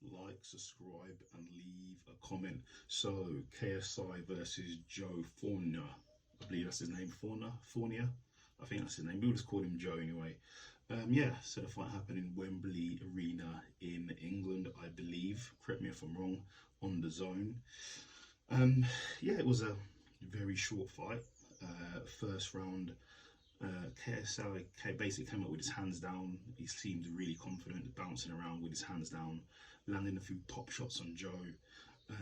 like, subscribe, and leave a comment. So, KSI versus Joe Fournier. I believe that's his name, Fournier. I think that's his name. We'll just call him Joe anyway. Yeah, so the fight happened in Wembley Arena in England, I believe. Correct me if I'm wrong. On the zone. Um, yeah, it was a very short fight. First round, KSI basically came up with his hands down. He seemed really confident, bouncing around with his hands down, landing a few pop shots on Joe.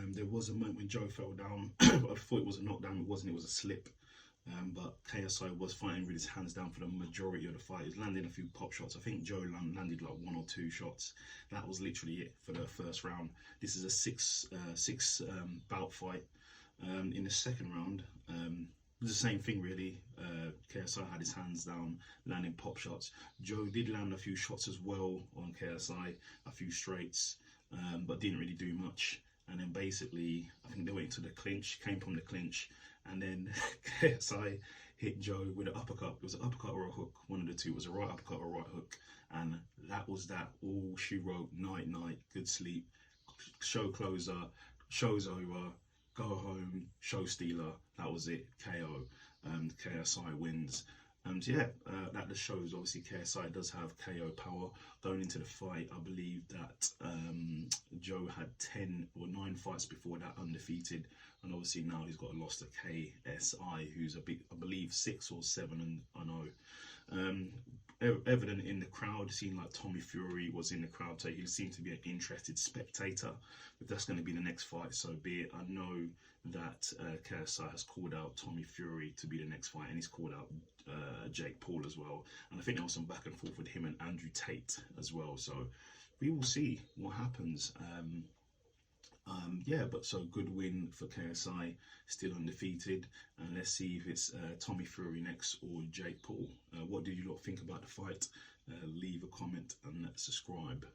There was a moment when Joe fell down, but I thought it was a knockdown. It wasn't. It was a slip. But KSI was fighting with his hands down for the majority of the fight. He was landing a few pop shots. I think Joe landed like one or two shots. That was literally it for the first round. This is a six bout fight. In the second round, it was the same thing really. KSI had his hands down, landing pop shots. Joe did land a few shots as well on KSI, a few straights, but didn't really do much. And then basically, I think they went into the clinch, came from the clinch, and then KSI hit Joe with an uppercut. It was an uppercut or a hook, one of the two. It was a right uppercut or a right hook. And that was that. All she wrote, night, night, good sleep, show closer, show's over, go home, show stealer. That was it, KO. KSI wins. And yeah, that just shows obviously KSI does have KO power. Going into the fight, I believe that Joe had 10 or 9 fights before that undefeated, and obviously now he's got a loss to KSI, who's a big, I believe 6 or 7, and I know. Evident in the crowd, seeing like Tommy Fury was in the crowd, so he seemed to be an interested spectator. If that's going to be the next fight, so be it. I know that KSI has called out Tommy Fury to be the next fight, and he's called out Jake Paul as well. And I think there was some back and forth with him and Andrew Tate as well. So we will see what happens. Yeah, but so good win for KSI, still undefeated, and let's see if it's Tommy Fury next or Jake Paul. What do you lot think about the fight? Leave a comment and subscribe.